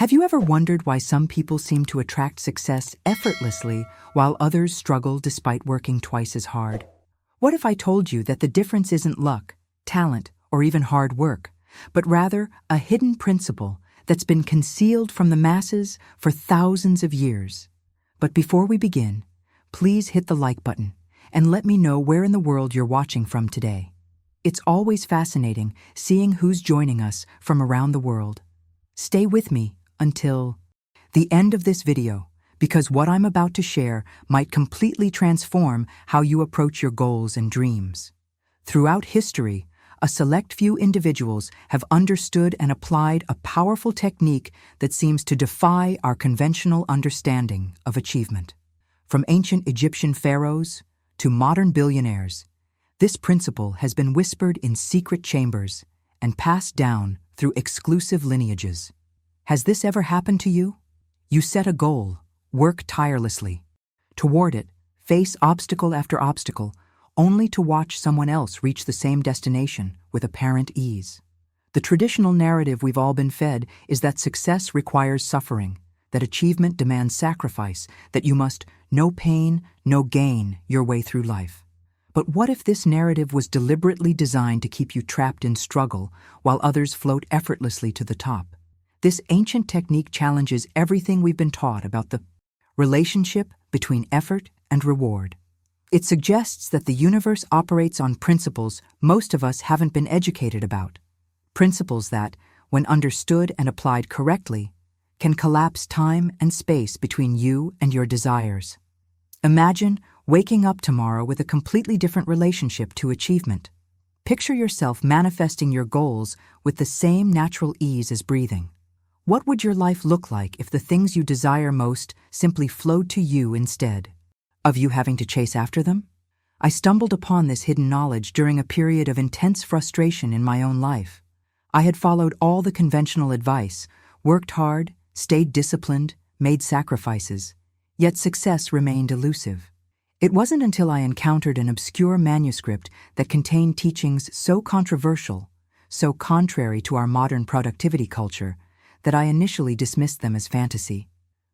Have you ever wondered why some people seem to attract success effortlessly while others struggle despite working twice as hard? What if I told you that the difference isn't luck, talent, or even hard work, but rather a hidden principle that's been concealed from the masses for thousands of years? But before we begin, please hit the like button and let me know where in the world you're watching from today. It's always fascinating seeing who's joining us from around the world. Stay with me until the end of this video, because what I'm about to share might completely transform how you approach your goals and dreams. Throughout history, a select few individuals have understood and applied a powerful technique that seems to defy our conventional understanding of achievement. From ancient Egyptian pharaohs to modern billionaires, this principle has been whispered in secret chambers and passed down through exclusive lineages. Has this ever happened to you? You set a goal, work tirelessly. Toward it, face obstacle after obstacle, only to watch someone else reach the same destination with apparent ease. The traditional narrative we've all been fed is that success requires suffering, that achievement demands sacrifice, that you must no pain, no gain your way through life. But what if this narrative was deliberately designed to keep you trapped in struggle while others float effortlessly to the top? This ancient technique challenges everything we've been taught about the relationship between effort and reward. It suggests that the universe operates on principles most of us haven't been educated about. Principles that, when understood and applied correctly, can collapse time and space between you and your desires. Imagine waking up tomorrow with a completely different relationship to achievement. Picture yourself manifesting your goals with the same natural ease as breathing. What would your life look like if the things you desire most simply flowed to you instead of you having to chase after them? I stumbled upon this hidden knowledge during a period of intense frustration in my own life. I had followed all the conventional advice, worked hard, stayed disciplined, made sacrifices, yet success remained elusive. It wasn't until I encountered an obscure manuscript that contained teachings so controversial, so contrary to our modern productivity culture, that I initially dismissed them as fantasy.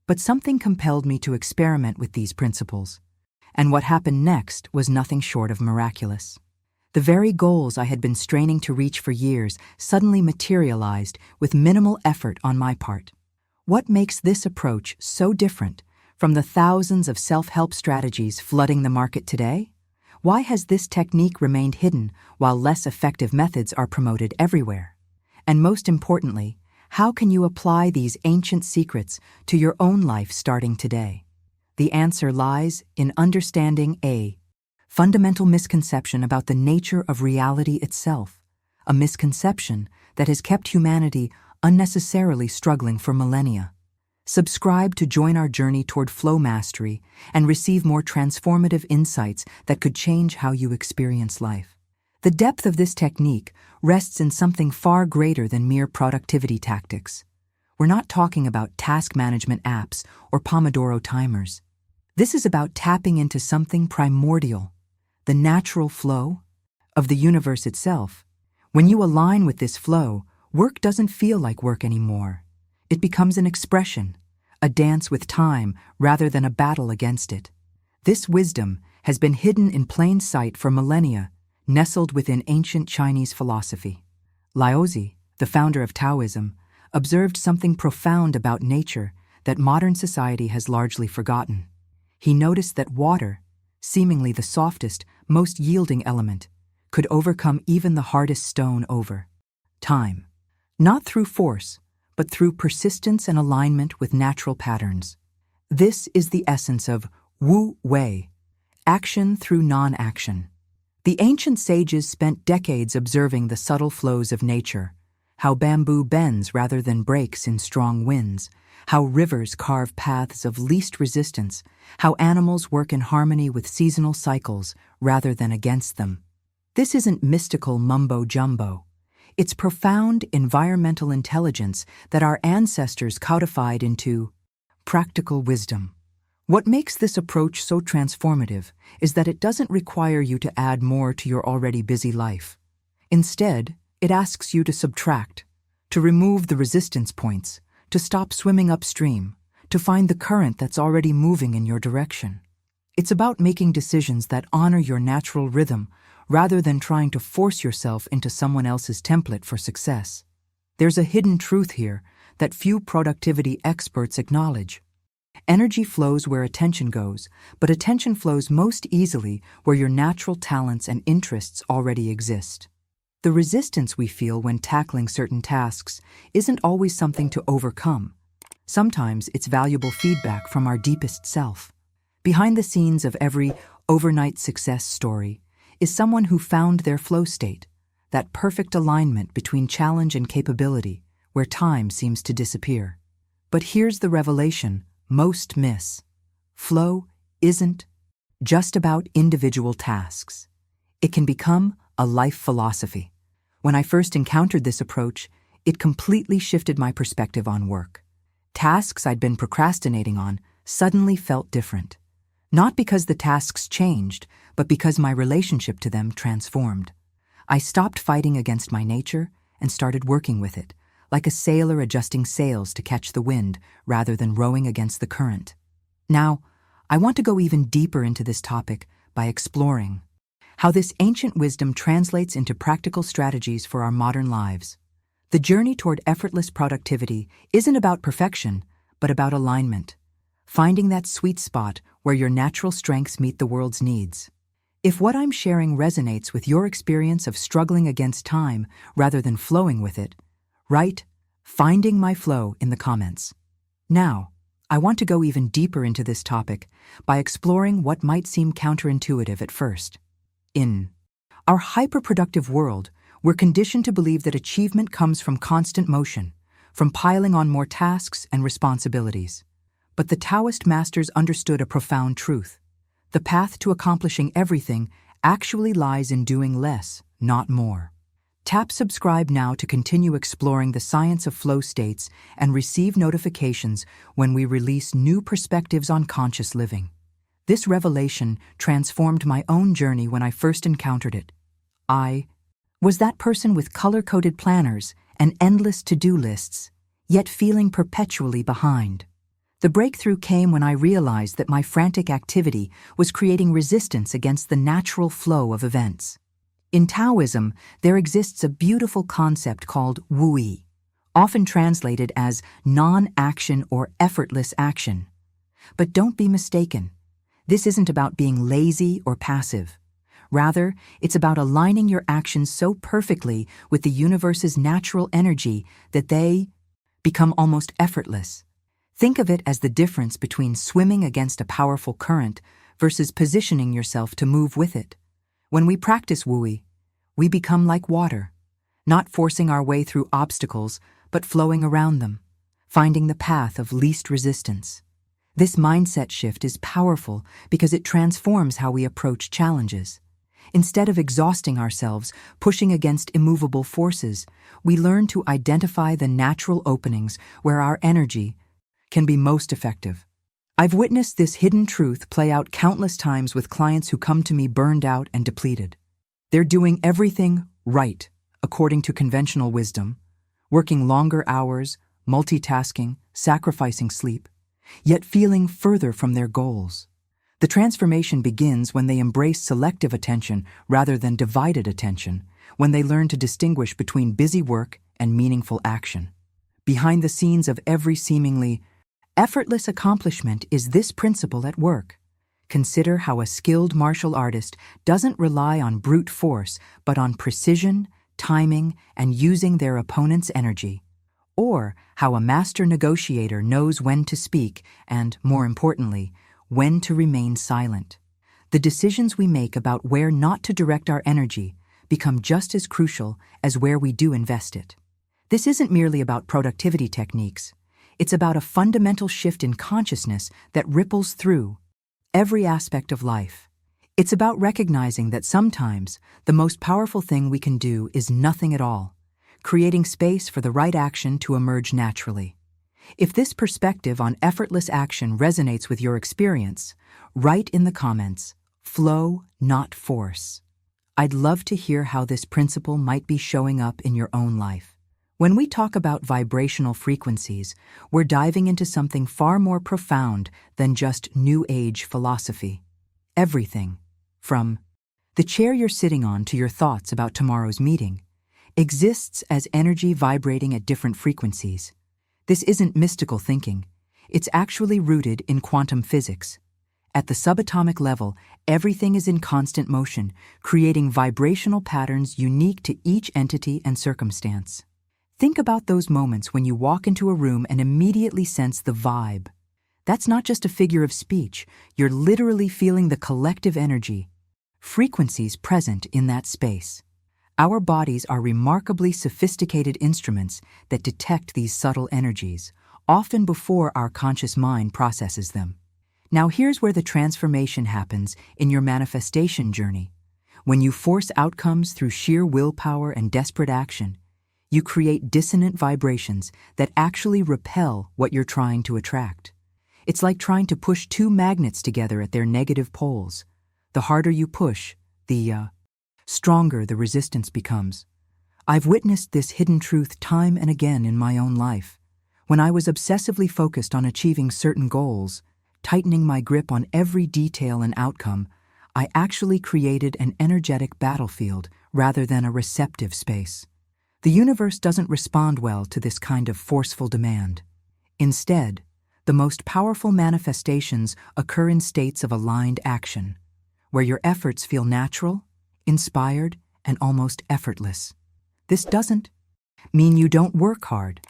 But something compelled me to experiment with these principles, and what happened next was nothing short of miraculous. The very goals I had been straining to reach for years suddenly materialized with minimal effort on my part. What makes this approach so different from the thousands of self-help strategies flooding the market today? Why has this technique remained hidden while less effective methods are promoted everywhere? And most importantly, how can you apply these ancient secrets to your own life starting today? The answer lies in understanding a fundamental misconception about the nature of reality itself, a misconception that has kept humanity unnecessarily struggling for millennia. Subscribe to join our journey toward flow mastery and receive more transformative insights that could change how you experience life. The depth of this technique rests in something far greater than mere productivity tactics. We're not talking about task management apps or Pomodoro timers. This is about tapping into something primordial, the natural flow of the universe itself. When you align with this flow, work doesn't feel like work anymore. It becomes an expression, a dance with time rather than a battle against it. This wisdom has been hidden in plain sight for millennia, nestled within ancient Chinese philosophy. Laozi, the founder of Taoism, observed something profound about nature that modern society has largely forgotten. He noticed that water, seemingly the softest, most yielding element, could overcome even the hardest stone over time. Not through force, but through persistence and alignment with natural patterns. This is the essence of Wu Wei, action through non-action. The ancient sages spent decades observing the subtle flows of nature, how bamboo bends rather than breaks in strong winds, how rivers carve paths of least resistance, how animals work in harmony with seasonal cycles rather than against them. This isn't mystical mumbo-jumbo. It's profound environmental intelligence that our ancestors codified into practical wisdom. What makes this approach so transformative is that it doesn't require you to add more to your already busy life. Instead, it asks you to subtract, to remove the resistance points, to stop swimming upstream, to find the current that's already moving in your direction. It's about making decisions that honor your natural rhythm rather than trying to force yourself into someone else's template for success. There's a hidden truth here that few productivity experts acknowledge. Energy flows where attention goes, but attention flows most easily where your natural talents and interests already exist. The resistance we feel when tackling certain tasks isn't always something to overcome. Sometimes it's valuable feedback from our deepest self. Behind the scenes of every overnight success story is someone who found their flow state, that perfect alignment between challenge and capability, where time seems to disappear. But here's the revelation most miss. Flow isn't just about individual tasks. It can become a life philosophy. When I first encountered this approach, it completely shifted my perspective on work. Tasks I'd been procrastinating on suddenly felt different. Not because the tasks changed, but because my relationship to them transformed. I stopped fighting against my nature and started working with it, like a sailor adjusting sails to catch the wind rather than rowing against the current. Now, I want to go even deeper into this topic by exploring how this ancient wisdom translates into practical strategies for our modern lives. The journey toward effortless productivity isn't about perfection, but about alignment, finding that sweet spot where your natural strengths meet the world's needs. If what I'm sharing resonates with your experience of struggling against time rather than flowing with it, write "Finding My Flow" in the comments. Now, I want to go even deeper into this topic by exploring what might seem counterintuitive at first. In our hyperproductive world, we're conditioned to believe that achievement comes from constant motion, from piling on more tasks and responsibilities. But the Taoist masters understood a profound truth. The path to accomplishing everything actually lies in doing less, not more. Tap subscribe now to continue exploring the science of flow states and receive notifications when we release new perspectives on conscious living. This revelation transformed my own journey when I first encountered it. I was that person with color-coded planners and endless to-do lists, yet feeling perpetually behind. The breakthrough came when I realized that my frantic activity was creating resistance against the natural flow of events. In Taoism, there exists a beautiful concept called Wu-yi, often translated as non-action or effortless action. But don't be mistaken. This isn't about being lazy or passive. Rather, it's about aligning your actions so perfectly with the universe's natural energy that they become almost effortless. Think of it as the difference between swimming against a powerful current versus positioning yourself to move with it. When we practice Wu-yi, we become like water, not forcing our way through obstacles, but flowing around them, finding the path of least resistance. This mindset shift is powerful because it transforms how we approach challenges. Instead of exhausting ourselves, pushing against immovable forces, we learn to identify the natural openings where our energy can be most effective. I've witnessed this hidden truth play out countless times with clients who come to me burned out and depleted. They're doing everything right, according to conventional wisdom, working longer hours, multitasking, sacrificing sleep, yet feeling further from their goals. The transformation begins when they embrace selective attention rather than divided attention, when they learn to distinguish between busy work and meaningful action. Behind the scenes of every seemingly effortless accomplishment is this principle at work. Consider how a skilled martial artist doesn't rely on brute force, but on precision, timing, and using their opponent's energy. Or how a master negotiator knows when to speak and, more importantly, when to remain silent. The decisions we make about where not to direct our energy become just as crucial as where we do invest it. This isn't merely about productivity techniques. It's about a fundamental shift in consciousness that ripples through every aspect of life. It's about recognizing that sometimes the most powerful thing we can do is nothing at all, creating space for the right action to emerge naturally. If this perspective on effortless action resonates with your experience, write in the comments, "Flow, not force." I'd love to hear how this principle might be showing up in your own life. When we talk about vibrational frequencies, we're diving into something far more profound than just New Age philosophy. Everything, from the chair you're sitting on to your thoughts about tomorrow's meeting, exists as energy vibrating at different frequencies. This isn't mystical thinking. It's actually rooted in quantum physics. At the subatomic level, everything is in constant motion, creating vibrational patterns unique to each entity and circumstance. Think about those moments when you walk into a room and immediately sense the vibe. That's not just a figure of speech, you're literally feeling the collective energy, frequencies present in that space. Our bodies are remarkably sophisticated instruments that detect these subtle energies, often before our conscious mind processes them. Now here's where the transformation happens in your manifestation journey. When you force outcomes through sheer willpower and desperate action, you create dissonant vibrations that actually repel what you're trying to attract. It's like trying to push two magnets together at their negative poles. The harder you push, the stronger the resistance becomes. I've witnessed this hidden truth time and again in my own life. When I was obsessively focused on achieving certain goals, tightening my grip on every detail and outcome, I actually created an energetic battlefield rather than a receptive space. The universe doesn't respond well to this kind of forceful demand. Instead, the most powerful manifestations occur in states of aligned action, where your efforts feel natural, inspired, and almost effortless. This doesn't mean you don't work hard.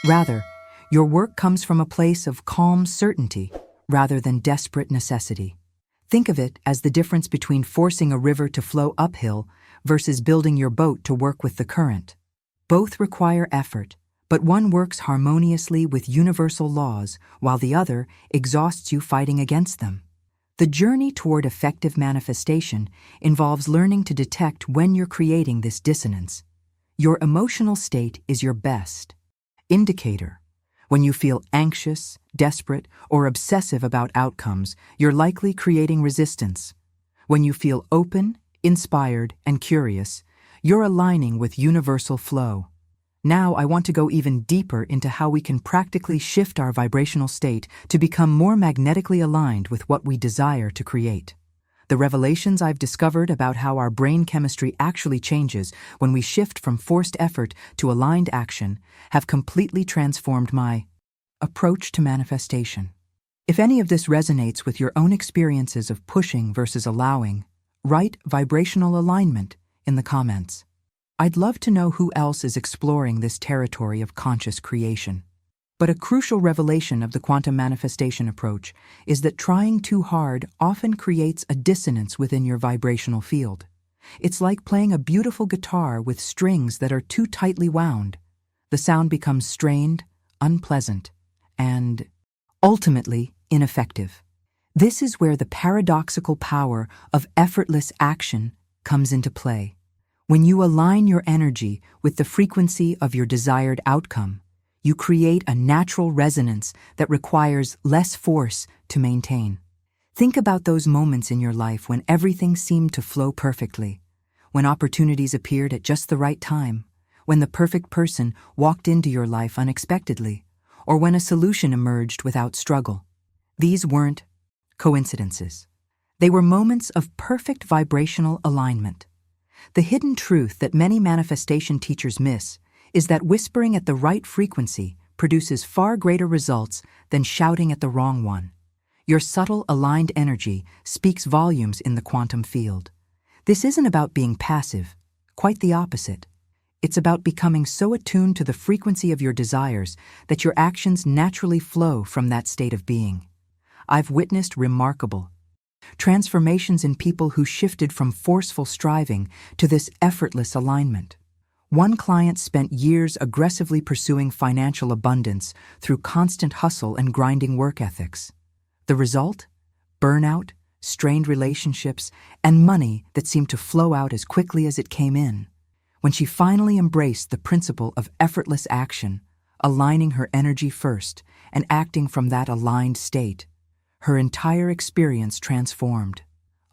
Rather, your work comes from a place of calm certainty rather than desperate necessity. Think of it as the difference between forcing a river to flow uphill versus building your boat to work with the current. Both require effort, but one works harmoniously with universal laws while the other exhausts you fighting against them. The journey toward effective manifestation involves learning to detect when you're creating this dissonance. Your emotional state is your best indicator. When you feel anxious, desperate, or obsessive about outcomes, you're likely creating resistance. When you feel open, inspired, and curious, you're aligning with universal flow. Now I want to go even deeper into how we can practically shift our vibrational state to become more magnetically aligned with what we desire to create. The revelations I've discovered about how our brain chemistry actually changes when we shift from forced effort to aligned action have completely transformed my approach to manifestation. If any of this resonates with your own experiences of pushing versus allowing, write vibrational alignment in the comments. I'd love to know who else is exploring this territory of conscious creation. But a crucial revelation of the quantum manifestation approach is that trying too hard often creates a dissonance within your vibrational field. It's like playing a beautiful guitar with strings that are too tightly wound. The sound becomes strained, unpleasant, and ultimately ineffective. This is where the paradoxical power of effortless action comes into play. When you align your energy with the frequency of your desired outcome, you create a natural resonance that requires less force to maintain. Think about those moments in your life when everything seemed to flow perfectly, when opportunities appeared at just the right time, when the perfect person walked into your life unexpectedly, or when a solution emerged without struggle. These weren't coincidences. They were moments of perfect vibrational alignment. The hidden truth that many manifestation teachers miss is that whispering at the right frequency produces far greater results than shouting at the wrong one. Your subtle, aligned energy speaks volumes in the quantum field. This isn't about being passive, quite the opposite. It's about becoming so attuned to the frequency of your desires that your actions naturally flow from that state of being. I've witnessed remarkable transformations in people who shifted from forceful striving to this effortless alignment. One client spent years aggressively pursuing financial abundance through constant hustle and grinding work ethics. The result? Burnout, strained relationships, and money that seemed to flow out as quickly as it came in. When she finally embraced the principle of effortless action, aligning her energy first and acting from that aligned state, her entire experience transformed.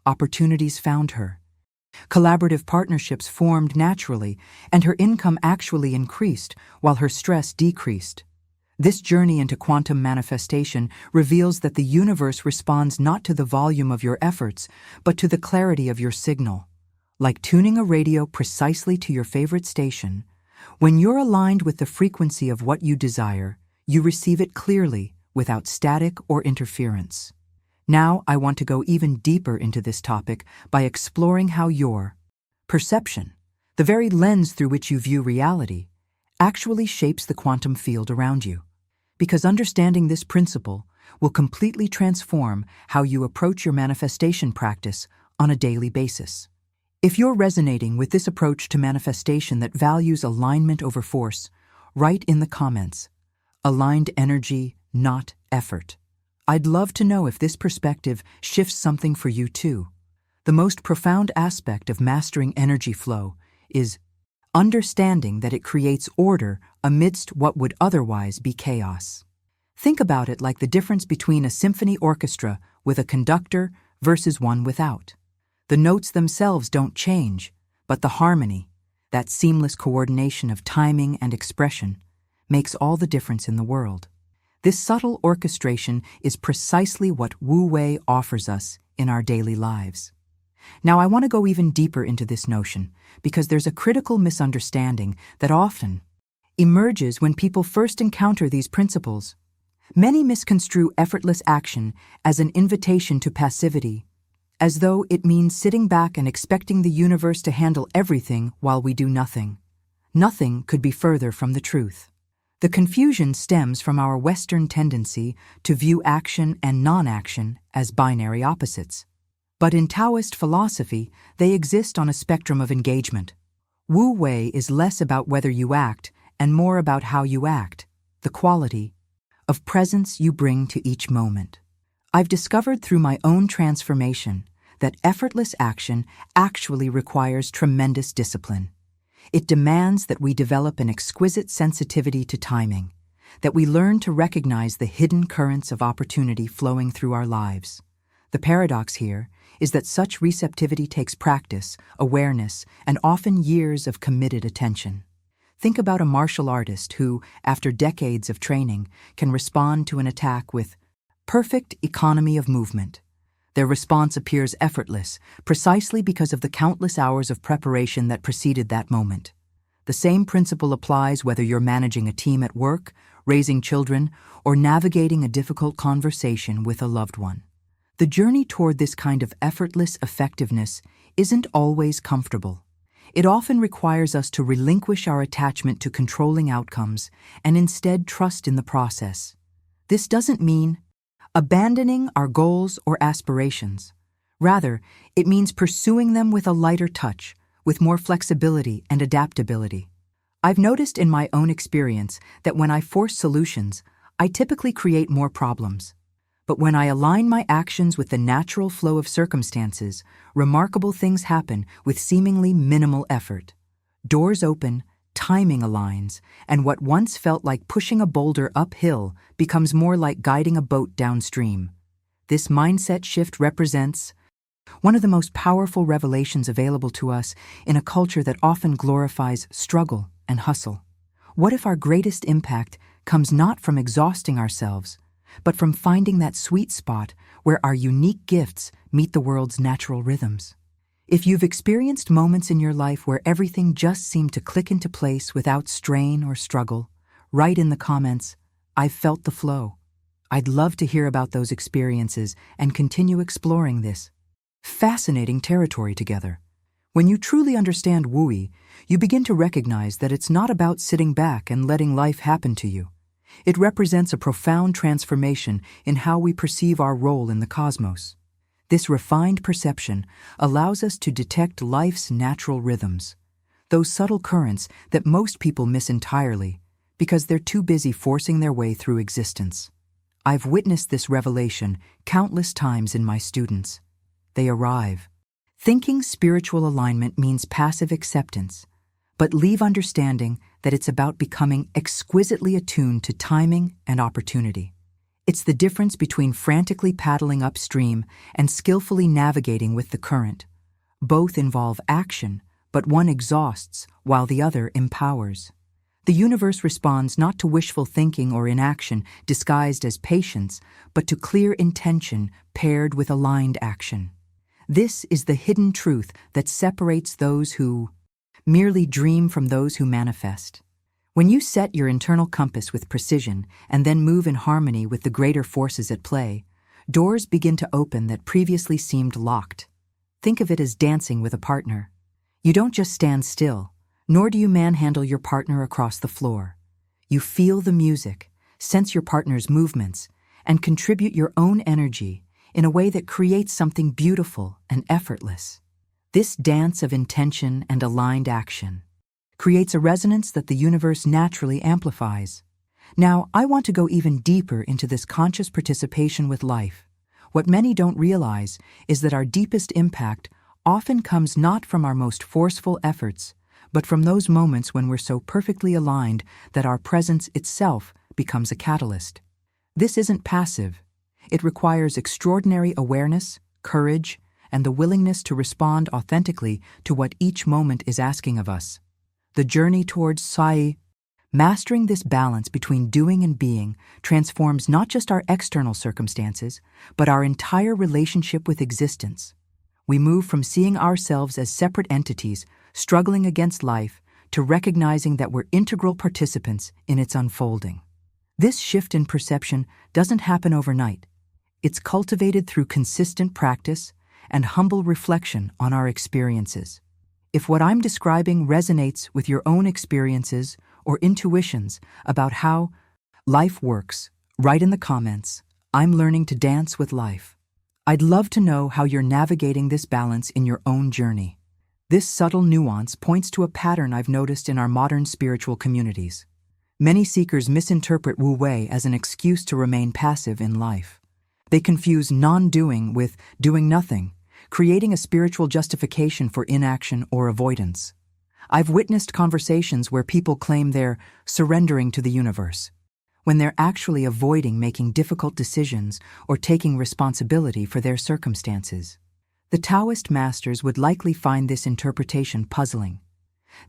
Opportunities found her. Collaborative partnerships formed naturally, and her income actually increased while her stress decreased. This journey into quantum manifestation reveals that the universe responds not to the volume of your efforts, but to the clarity of your signal. Like tuning a radio precisely to your favorite station, when you're aligned with the frequency of what you desire, you receive it clearly, without static or interference. Now I want to go even deeper into this topic by exploring how your perception, the very lens through which you view reality, actually shapes the quantum field around you. Because understanding this principle will completely transform how you approach your manifestation practice on a daily basis. If you're resonating with this approach to manifestation that values alignment over force, write in the comments, "Aligned energy, not effort." I'd love to know if this perspective shifts something for you too. The most profound aspect of mastering energy flow is understanding that it creates order amidst what would otherwise be chaos. Think about it like the difference between a symphony orchestra with a conductor versus one without. The notes themselves don't change, but the harmony, that seamless coordination of timing and expression, makes all the difference in the world. This subtle orchestration is precisely what Wu Wei offers us in our daily lives. Now I want to go even deeper into this notion because there's a critical misunderstanding that often emerges when people first encounter these principles. Many misconstrue effortless action as an invitation to passivity, as though it means sitting back and expecting the universe to handle everything while we do nothing. Nothing could be further from the truth. The confusion stems from our Western tendency to view action and non-action as binary opposites. But in Taoist philosophy, they exist on a spectrum of engagement. Wu Wei is less about whether you act and more about how you act, the quality of presence you bring to each moment. I've discovered through my own transformation that effortless action actually requires tremendous discipline. It demands that we develop an exquisite sensitivity to timing, that we learn to recognize the hidden currents of opportunity flowing through our lives. The paradox here is that such receptivity takes practice, awareness, and often years of committed attention. Think about a martial artist who, after decades of training, can respond to an attack with perfect economy of movement. Their response appears effortless, precisely because of the countless hours of preparation that preceded that moment. The same principle applies whether you're managing a team at work, raising children, or navigating a difficult conversation with a loved one. The journey toward this kind of effortless effectiveness isn't always comfortable. It often requires us to relinquish our attachment to controlling outcomes and instead trust in the process. This doesn't mean abandoning our goals or aspirations. Rather, it means pursuing them with a lighter touch, with more flexibility and adaptability. I've noticed in my own experience that when I force solutions, I typically create more problems. But when I align my actions with the natural flow of circumstances, remarkable things happen with seemingly minimal effort. Doors open, timing aligns, and what once felt like pushing a boulder uphill becomes more like guiding a boat downstream. This mindset shift represents one of the most powerful revelations available to us in a culture that often glorifies struggle and hustle. What if our greatest impact comes not from exhausting ourselves, but from finding that sweet spot where our unique gifts meet the world's natural rhythms? If you've experienced moments in your life where everything just seemed to click into place without strain or struggle, write in the comments, "I've felt the flow." I'd love to hear about those experiences and continue exploring this fascinating territory together. When you truly understand Wui, you begin to recognize that it's not about sitting back and letting life happen to you. It represents a profound transformation in how we perceive our role in the cosmos. This refined perception allows us to detect life's natural rhythms, those subtle currents that most people miss entirely because they're too busy forcing their way through existence. I've witnessed this revelation countless times in my students. They arrive thinking spiritual alignment means passive acceptance, but leave understanding that it's about becoming exquisitely attuned to timing and opportunity. It's the difference between frantically paddling upstream and skillfully navigating with the current, Both involve action, but one exhausts while the other empowers. The universe responds not to wishful thinking or inaction disguised as patience, but to clear intention paired with aligned action. This is the hidden truth that separates those who merely dream from those who manifest. When you set your internal compass with precision and then move in harmony with the greater forces at play, doors begin to open that previously seemed locked. Think of it as dancing with a partner. You don't just stand still, nor do you manhandle your partner across the floor. You feel the music, sense your partner's movements, and contribute your own energy in a way that creates something beautiful and effortless. This dance of intention and aligned action creates a resonance that the universe naturally amplifies. Now, I want to go even deeper into this conscious participation with life. What many don't realize is that our deepest impact often comes not from our most forceful efforts, but from those moments when we're so perfectly aligned that our presence itself becomes a catalyst. This isn't passive. It requires extraordinary awareness, courage, and the willingness to respond authentically to what each moment is asking of us. The journey towards Sai, mastering this balance between doing and being, transforms not just our external circumstances, but our entire relationship with existence. We move from seeing ourselves as separate entities struggling against life to recognizing that we're integral participants in its unfolding. This shift in perception doesn't happen overnight. It's cultivated through consistent practice and humble reflection on our experiences. If what I'm describing resonates with your own experiences or intuitions about how life works, write in the comments, "I'm learning to dance with life." I'd love to know how you're navigating this balance in your own journey. This subtle nuance points to a pattern I've noticed in our modern spiritual communities. Many seekers misinterpret Wu Wei as an excuse to remain passive in life. They confuse non-doing with doing nothing, creating a spiritual justification for inaction or avoidance. I've witnessed conversations where people claim they're surrendering to the universe, when they're actually avoiding making difficult decisions or taking responsibility for their circumstances. The Taoist masters would likely find this interpretation puzzling.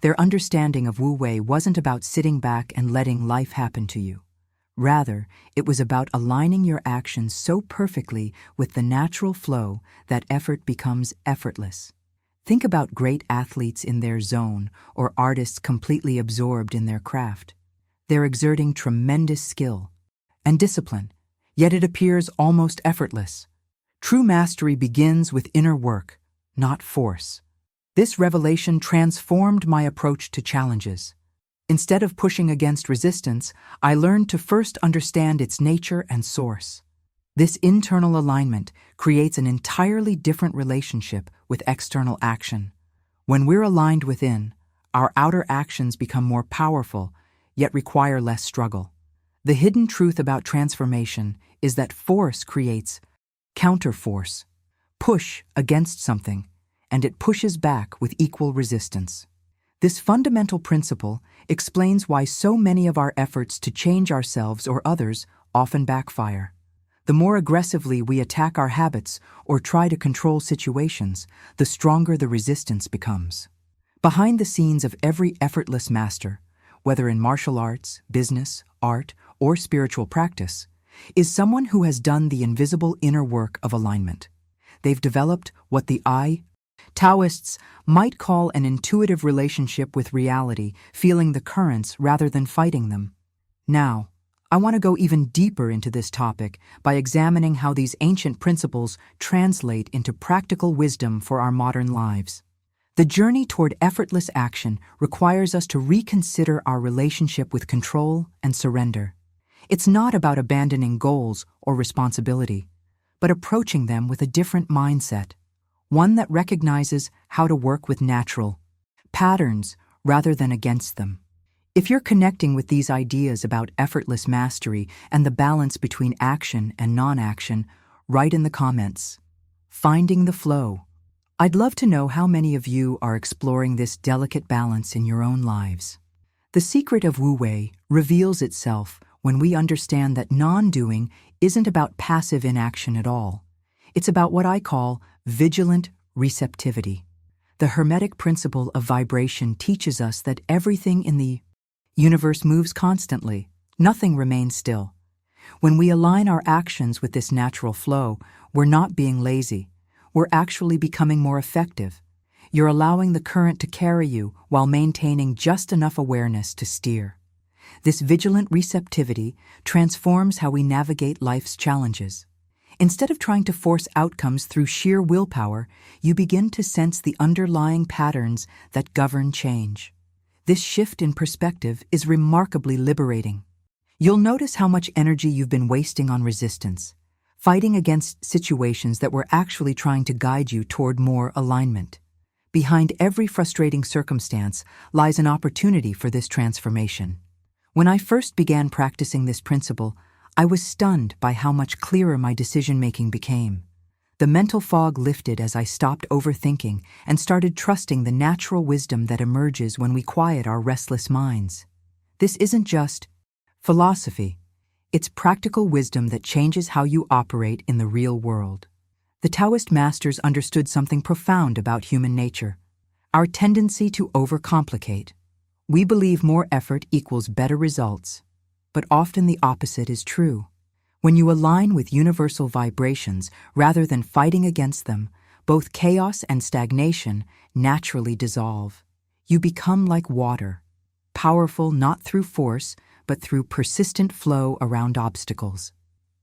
Their understanding of Wu Wei wasn't about sitting back and letting life happen to you. Rather, it was about aligning your actions so perfectly with the natural flow that effort becomes effortless. Think about great athletes in their zone or artists completely absorbed in their craft. They're exerting tremendous skill and discipline, yet it appears almost effortless. True mastery begins with inner work, not force. This revelation transformed my approach to challenges. Instead of pushing against resistance, I learned to first understand its nature and source. This internal alignment creates an entirely different relationship with external action. When we're aligned within, our outer actions become more powerful, yet require less struggle. The hidden truth about transformation is that force creates counterforce. Push against something, and it pushes back with equal resistance. This fundamental principle explains why so many of our efforts to change ourselves or others often backfire. The more aggressively we attack our habits or try to control situations, the stronger the resistance becomes. Behind the scenes of every effortless master, whether in martial arts, business, art, or spiritual practice, is someone who has done the invisible inner work of alignment. They've developed what the Taoists might call an intuitive relationship with reality, feeling the currents rather than fighting them. Now, I want to go even deeper into this topic by examining how these ancient principles translate into practical wisdom for our modern lives. The journey toward effortless action requires us to reconsider our relationship with control and surrender. It's not about abandoning goals or responsibility, but approaching them with a different mindset, one that recognizes how to work with natural patterns rather than against them. If you're connecting with these ideas about effortless mastery and the balance between action and non-action, write in the comments. Finding the flow. I'd love to know how many of you are exploring this delicate balance in your own lives. The secret of Wu Wei reveals itself when we understand that non-doing isn't about passive inaction at all. It's about what I call vigilant receptivity. The Hermetic principle of vibration teaches us that everything in the universe moves constantly. Nothing remains still. When we align our actions with this natural flow, we're not being lazy. We're actually becoming more effective. You're allowing the current to carry you while maintaining just enough awareness to steer. This vigilant receptivity transforms how we navigate life's challenges. Instead of trying to force outcomes through sheer willpower, you begin to sense the underlying patterns that govern change. This shift in perspective is remarkably liberating. You'll notice how much energy you've been wasting on resistance, fighting against situations that were actually trying to guide you toward more alignment. Behind every frustrating circumstance lies an opportunity for this transformation. When I first began practicing this principle, I was stunned by how much clearer my decision-making became. The mental fog lifted as I stopped overthinking and started trusting the natural wisdom that emerges when we quiet our restless minds. This isn't just philosophy. It's practical wisdom that changes how you operate in the real world. The Taoist masters understood something profound about human nature: our tendency to overcomplicate. We believe more effort equals better results, but often the opposite is true. When you align with universal vibrations rather than fighting against them, both chaos and stagnation naturally dissolve. You become like water, powerful not through force, but through persistent flow around obstacles.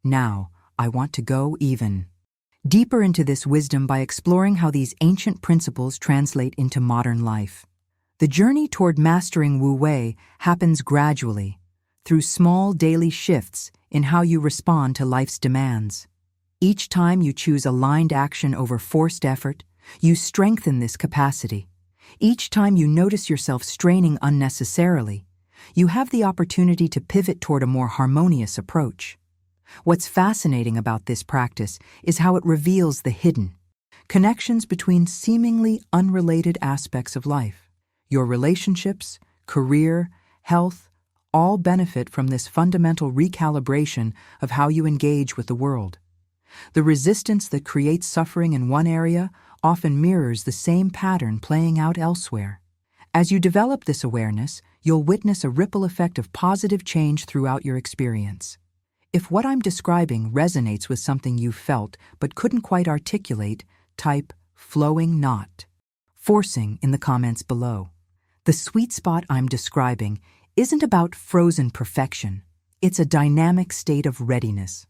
Now, I want to go even deeper into this wisdom by exploring how these ancient principles translate into modern life. The journey toward mastering Wu Wei happens gradually, through small daily shifts in how you respond to life's demands. Each time you choose aligned action over forced effort, you strengthen this capacity. Each time you notice yourself straining unnecessarily, you have the opportunity to pivot toward a more harmonious approach. What's fascinating about this practice is how it reveals the hidden connections between seemingly unrelated aspects of life. Your relationships, career, health, all benefit from this fundamental recalibration of how you engage with the world. The resistance that creates suffering in one area often mirrors the same pattern playing out elsewhere. As you develop this awareness, you'll witness a ripple effect of positive change throughout your experience. If what I'm describing resonates with something you've felt but couldn't quite articulate, type "flowing not" forcing in the comments below. The sweet spot I'm describing isn't about frozen perfection. It's a dynamic state of readiness.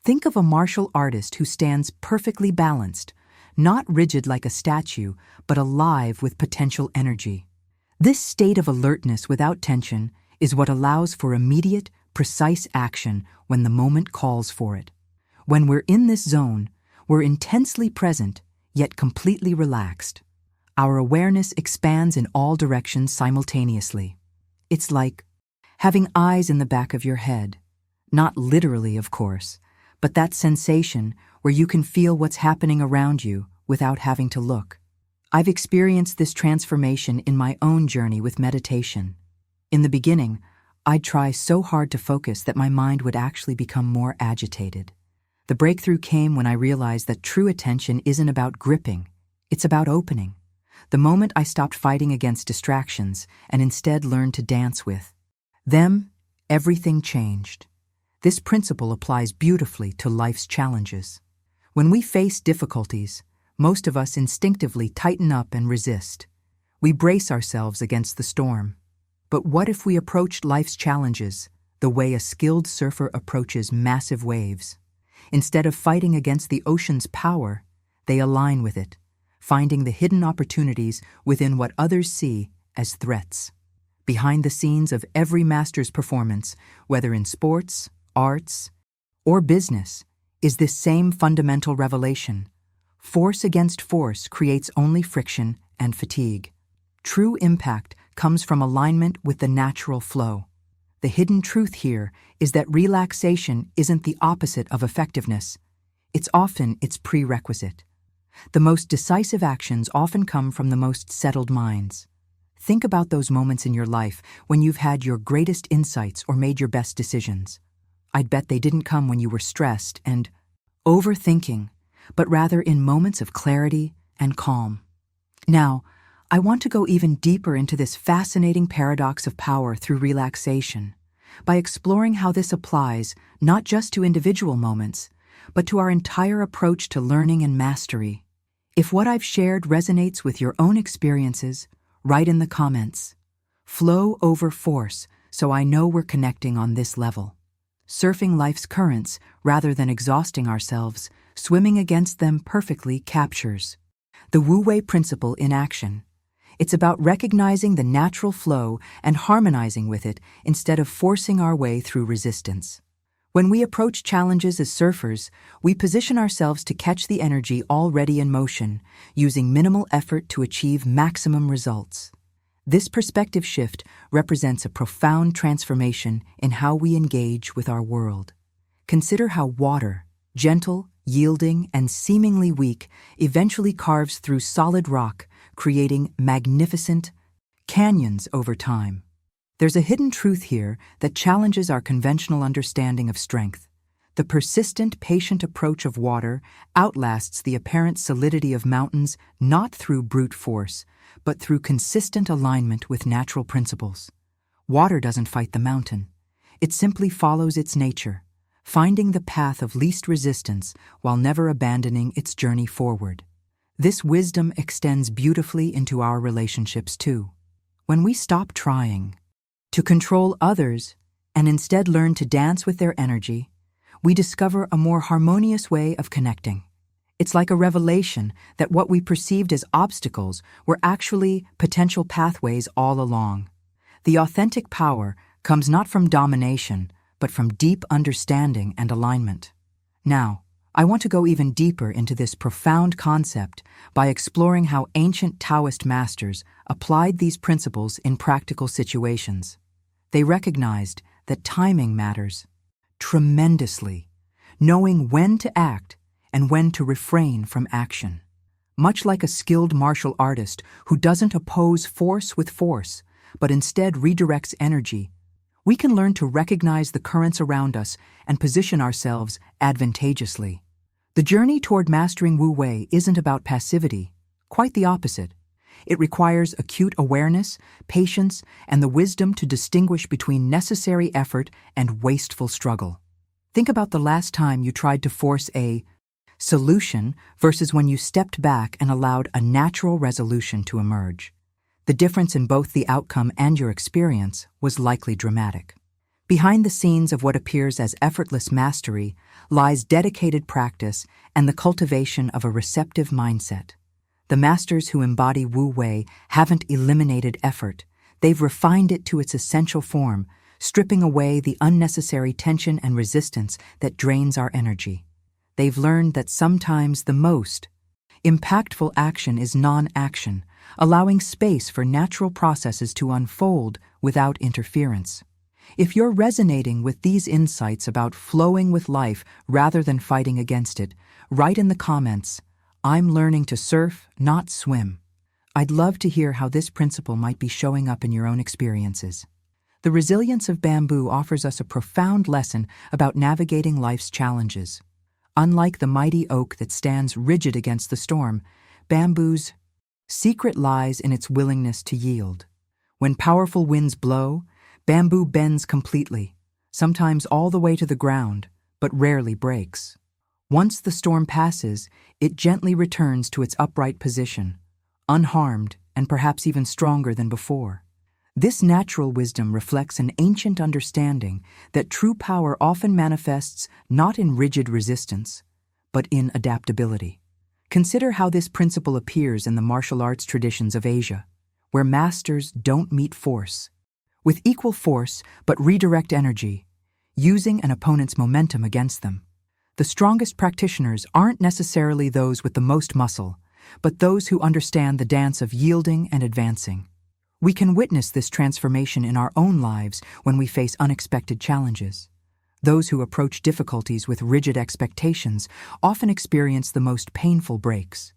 Think of a martial artist who stands perfectly balanced, not rigid like a statue, but alive with potential energy. This state of alertness without tension is what allows for immediate, precise action when the moment calls for it. When we're in this zone, we're intensely present, yet completely relaxed. Our awareness expands in all directions simultaneously. It's like having eyes in the back of your head. Not literally, of course, but that sensation where you can feel what's happening around you without having to look. I've experienced this transformation in my own journey with meditation. In the beginning, I'd try so hard to focus that my mind would actually become more agitated. The breakthrough came when I realized that true attention isn't about gripping, it's about opening. The moment I stopped fighting against distractions and instead learned to dance with them, everything changed. This principle applies beautifully to life's challenges. When we face difficulties, most of us instinctively tighten up and resist. We brace ourselves against the storm. But what if we approached life's challenges the way a skilled surfer approaches massive waves? Instead of fighting against the ocean's power, they align with it, finding the hidden opportunities within what others see as threats. Behind the scenes of every master's performance, whether in sports, arts, or business, is this same fundamental revelation. Force against force creates only friction and fatigue. True impact comes from alignment with the natural flow. The hidden truth here is that relaxation isn't the opposite of effectiveness. It's often its prerequisite. The most decisive actions often come from the most settled minds. Think about those moments in your life when you've had your greatest insights or made your best decisions. I'd bet they didn't come when you were stressed and overthinking, but rather in moments of clarity and calm. Now, I want to go even deeper into this fascinating paradox of power through relaxation, by exploring how this applies not just to individual moments, but to our entire approach to learning and mastery. If what I've shared resonates with your own experiences, write in the comments. Flow over force, so I know we're connecting on this level. Surfing life's currents rather than exhausting ourselves, swimming against them perfectly captures the Wu Wei principle in action. It's about recognizing the natural flow and harmonizing with it instead of forcing our way through resistance. When we approach challenges as surfers, we position ourselves to catch the energy already in motion, using minimal effort to achieve maximum results. This perspective shift represents a profound transformation in how we engage with our world. Consider how water, gentle, yielding, and seemingly weak, eventually carves through solid rock, creating magnificent canyons over time. There's a hidden truth here that challenges our conventional understanding of strength. The persistent, patient approach of water outlasts the apparent solidity of mountains not through brute force, but through consistent alignment with natural principles. Water doesn't fight the mountain. It simply follows its nature, finding the path of least resistance while never abandoning its journey forward. This wisdom extends beautifully into our relationships too. When we stop trying to control others and instead learn to dance with their energy, we discover a more harmonious way of connecting. It's like a revelation that what we perceived as obstacles were actually potential pathways all along. The authentic power comes not from domination, but from deep understanding and alignment. Now, I want to go even deeper into this profound concept by exploring how ancient Taoist masters applied these principles in practical situations. They recognized that timing matters tremendously, knowing when to act and when to refrain from action. Much like a skilled martial artist who doesn't oppose force with force, but instead redirects energy, we can learn to recognize the currents around us and position ourselves advantageously. The journey toward mastering Wu Wei isn't about passivity, quite the opposite. It requires acute awareness, patience, and the wisdom to distinguish between necessary effort and wasteful struggle. Think about the last time you tried to force a solution versus when you stepped back and allowed a natural resolution to emerge. The difference in both the outcome and your experience was likely dramatic. Behind the scenes of what appears as effortless mastery lies dedicated practice and the cultivation of a receptive mindset. The masters who embody Wu Wei haven't eliminated effort. They've refined it to its essential form, stripping away the unnecessary tension and resistance that drains our energy. They've learned that sometimes the most impactful action is non-action, allowing space for natural processes to unfold without interference. If you're resonating with these insights about flowing with life rather than fighting against it, write in the comments, "I'm learning to surf, not swim." I'd love to hear how this principle might be showing up in your own experiences. The resilience of bamboo offers us a profound lesson about navigating life's challenges. Unlike the mighty oak that stands rigid against the storm, bamboo's secret lies in its willingness to yield. When powerful winds blow, bamboo bends completely, sometimes all the way to the ground, but rarely breaks. Once the storm passes, it gently returns to its upright position, unharmed and perhaps even stronger than before. This natural wisdom reflects an ancient understanding that true power often manifests not in rigid resistance, but in adaptability. Consider how this principle appears in the martial arts traditions of Asia, where masters don't meet force with equal force but redirect energy, using an opponent's momentum against them. The strongest practitioners aren't necessarily those with the most muscle, but those who understand the dance of yielding and advancing. We can witness this transformation in our own lives when we face unexpected challenges. Those who approach difficulties with rigid expectations often experience the most painful breaks.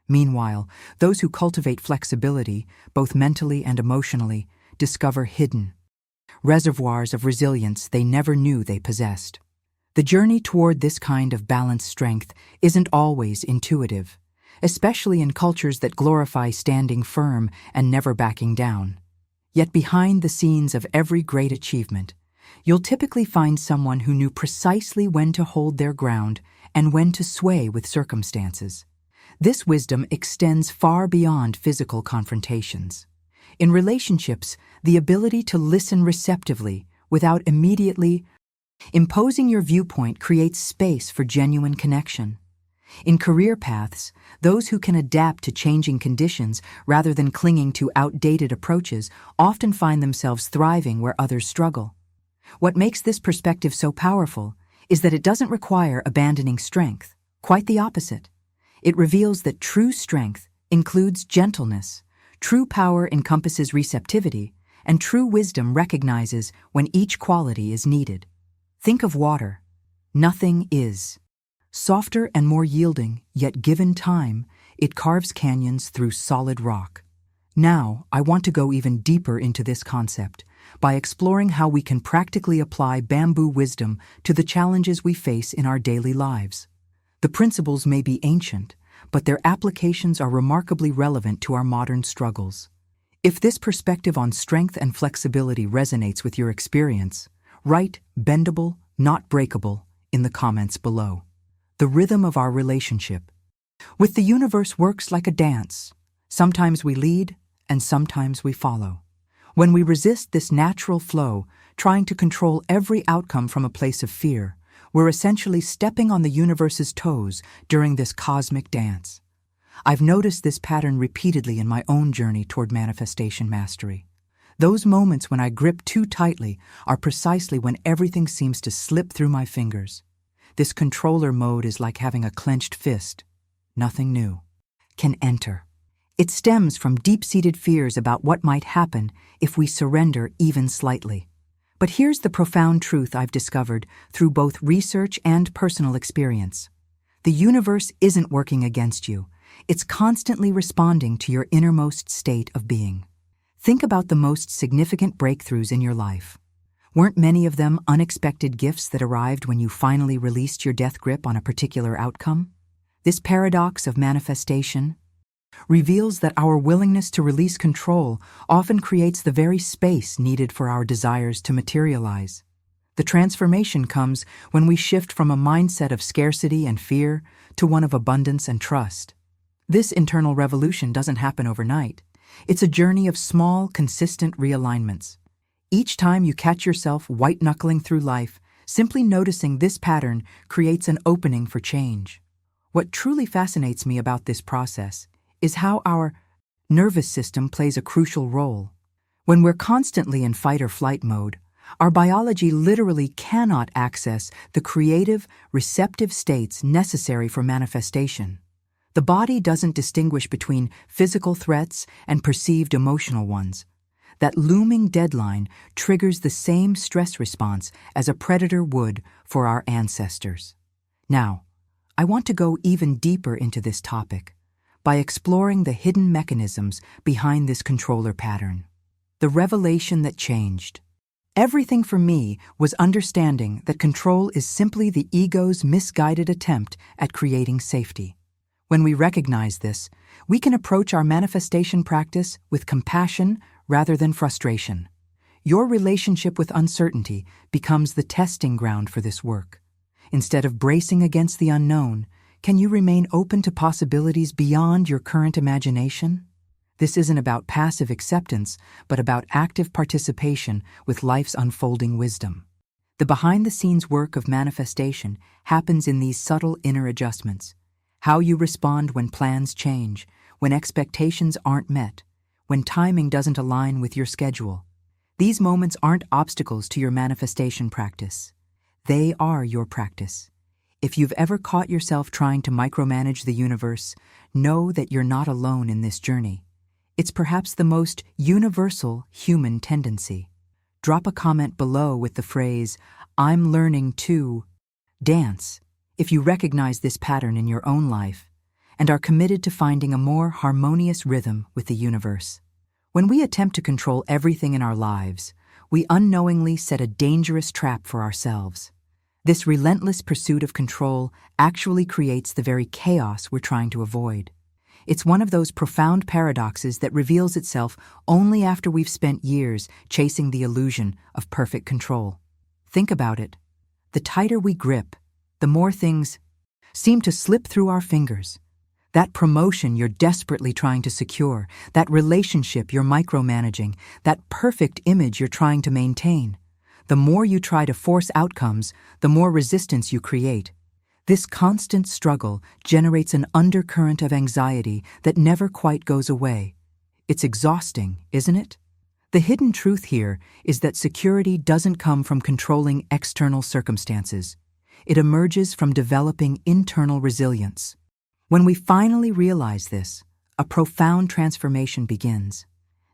Meanwhile, those who cultivate flexibility, both mentally and emotionally, discover hidden reservoirs of resilience they never knew they possessed. The journey toward this kind of balanced strength isn't always intuitive. especially in cultures that glorify standing firm and never backing down. Yet behind the scenes of every great achievement, you'll typically find someone who knew precisely when to hold their ground and when to sway with circumstances. This wisdom extends far beyond physical confrontations. In relationships, the ability to listen receptively without immediately imposing your viewpoint creates space for genuine connection. In career paths, those who can adapt to changing conditions rather than clinging to outdated approaches often find themselves thriving where others struggle. What makes this perspective so powerful is that it doesn't require abandoning strength. Quite the opposite. It reveals that true strength includes gentleness, true power encompasses receptivity, and true wisdom recognizes when each quality is needed. Think of water. Nothing is. Softer and more yielding, yet given time, it carves canyons through solid rock. Now, I want to go even deeper into this concept by exploring how we can practically apply bamboo wisdom to the challenges we face in our daily lives. The principles may be ancient, but their applications are remarkably relevant to our modern struggles. If this perspective on strength and flexibility resonates with your experience, write "bendable, not breakable" in the comments below. The rhythm of our relationship with the universe works like a dance. Sometimes we lead, and sometimes we follow. When we resist this natural flow, trying to control every outcome from a place of fear, we're essentially stepping on the universe's toes during this cosmic dance. I've noticed this pattern repeatedly in my own journey toward manifestation mastery. Those moments when I grip too tightly are precisely when everything seems to slip through my fingers. This controller mode is like having a clenched fist. Nothing new can enter. It stems from deep-seated fears about what might happen if we surrender even slightly. But here's the profound truth I've discovered through both research and personal experience. The universe isn't working against you. It's constantly responding to your innermost state of being. Think about the most significant breakthroughs in your life. Weren't many of them unexpected gifts that arrived when you finally released your death grip on a particular outcome? This paradox of manifestation reveals that our willingness to release control often creates the very space needed for our desires to materialize. The transformation comes when we shift from a mindset of scarcity and fear to one of abundance and trust. This internal revolution doesn't happen overnight. It's a journey of small, consistent realignments. Each time you catch yourself white-knuckling through life, simply noticing this pattern creates an opening for change. What truly fascinates me about this process is how our nervous system plays a crucial role. When we're constantly in fight or flight mode, our biology literally cannot access the creative, receptive states necessary for manifestation. The body doesn't distinguish between physical threats and perceived emotional ones. That looming deadline triggers the same stress response as a predator would for our ancestors. Now, I want to go even deeper into this topic by exploring the hidden mechanisms behind this controller pattern. The revelation that changed everything for me was understanding that control is simply the ego's misguided attempt at creating safety. When we recognize this, we can approach our manifestation practice with compassion rather than frustration. Your relationship with uncertainty becomes the testing ground for this work. Instead of bracing against the unknown, can you remain open to possibilities beyond your current imagination? This isn't about passive acceptance, but about active participation with life's unfolding wisdom. The behind-the-scenes work of manifestation happens in these subtle inner adjustments. How you respond when plans change, when expectations aren't met, when timing doesn't align with your schedule. These moments aren't obstacles to your manifestation practice. They are your practice. If you've ever caught yourself trying to micromanage the universe, know that you're not alone in this journey. It's perhaps the most universal human tendency. Drop a comment below with the phrase, "I'm learning to dance," if you recognize this pattern in your own life and are committed to finding a more harmonious rhythm with the universe. When we attempt to control everything in our lives, we unknowingly set a dangerous trap for ourselves. This relentless pursuit of control actually creates the very chaos we're trying to avoid. It's one of those profound paradoxes that reveals itself only after we've spent years chasing the illusion of perfect control. Think about it. The tighter we grip, the more things seem to slip through our fingers. That promotion you're desperately trying to secure, that relationship you're micromanaging, that perfect image you're trying to maintain. The more you try to force outcomes, the more resistance you create. This constant struggle generates an undercurrent of anxiety that never quite goes away. It's exhausting, isn't it? The hidden truth here is that security doesn't come from controlling external circumstances. It emerges from developing internal resilience. When we finally realize this, a profound transformation begins.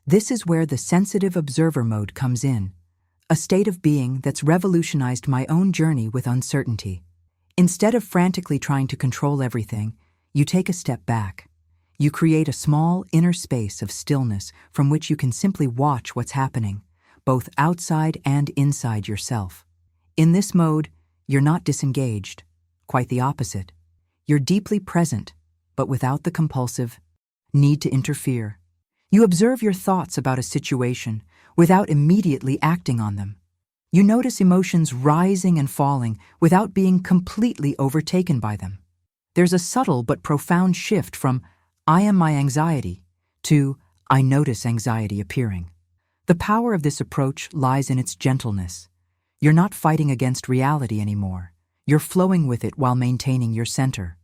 This is where the sensitive observer mode comes in, a state of being that's revolutionized my own journey with uncertainty. Instead of frantically trying to control everything, you take a step back. You create a small inner space of stillness from which you can simply watch what's happening, both outside and inside yourself. In this mode, you're not disengaged, quite the opposite. You're deeply present, but without the compulsive need to interfere. You observe your thoughts about a situation without immediately acting on them. You notice emotions rising and falling without being completely overtaken by them. There's a subtle but profound shift from "I am my anxiety" to "I notice anxiety appearing." The power of this approach lies in its gentleness. You're not fighting against reality anymore. You're flowing with it while maintaining your center.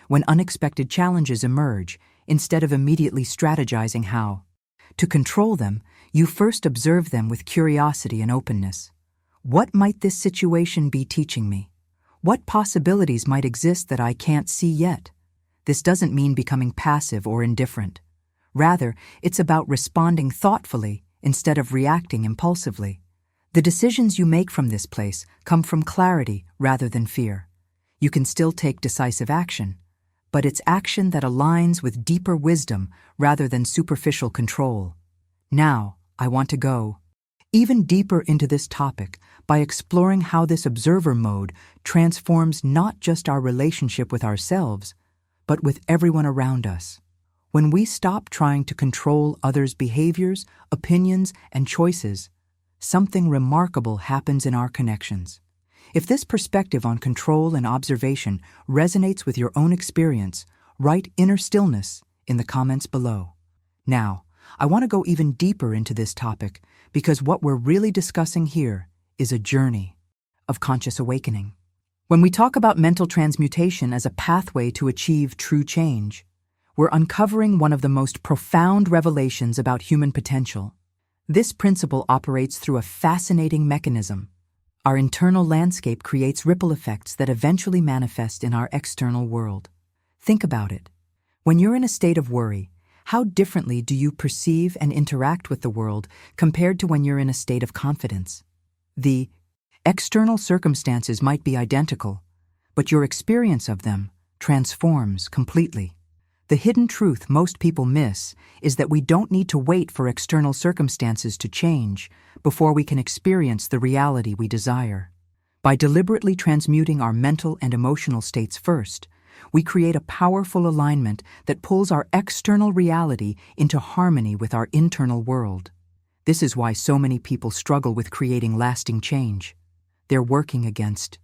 When unexpected challenges emerge, instead of immediately strategizing how to control them, you first observe them with curiosity and openness. What might this situation be teaching me? What possibilities might exist that I can't see yet? This doesn't mean becoming passive or indifferent. Rather, it's about responding thoughtfully instead of reacting impulsively. The decisions you make from this place come from clarity rather than fear. You can still take decisive action, but it's action that aligns with deeper wisdom rather than superficial control. Now, I want to go even deeper into this topic by exploring how this observer mode transforms not just our relationship with ourselves, but with everyone around us. When we stop trying to control others' behaviors, opinions, and choices, something remarkable happens in our connections. If this perspective on control and observation resonates with your own experience, write "inner stillness" in the comments below. Now, I want to go even deeper into this topic because what we're really discussing here is a journey of conscious awakening. When we talk about mental transmutation as a pathway to achieve true change, we're uncovering one of the most profound revelations about human potential. This principle operates through a fascinating mechanism. Our internal landscape creates ripple effects that eventually manifest in our external world. Think about it. When you're in a state of worry, how differently do you perceive and interact with the world compared to when you're in a state of confidence? The external circumstances might be identical, but your experience of them transforms completely. The hidden truth most people miss is that we don't need to wait for external circumstances to change before we can experience the reality we desire. By deliberately transmuting our mental and emotional states first, we create a powerful alignment that pulls our external reality into harmony with our internal world. This is why so many people struggle with creating lasting change. They're working against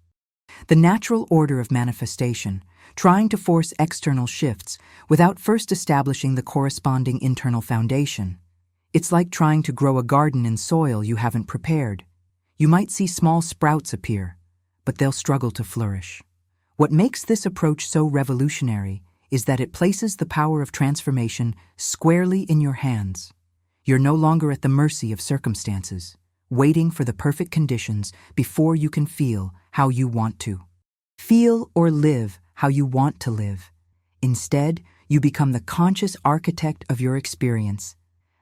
the natural order of manifestation, trying to force external shifts without first establishing the corresponding internal foundation. It's like trying to grow a garden in soil you haven't prepared. You might see small sprouts appear, but they'll struggle to flourish. What makes this approach so revolutionary is that it places the power of transformation squarely in your hands. You're no longer at the mercy of circumstances, waiting for the perfect conditions before you can feel how you want to. Feel or live how you want to live. Instead, you become the conscious architect of your experience.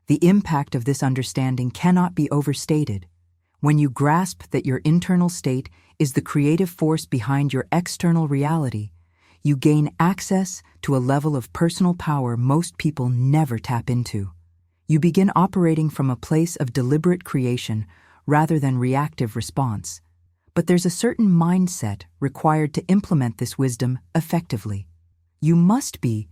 The impact of this understanding cannot be overstated. When you grasp that your internal state is the creative force behind your external reality, you gain access to a level of personal power most people never tap into. You begin operating from a place of deliberate creation rather than reactive response. But there's a certain mindset required to implement this wisdom effectively. You must be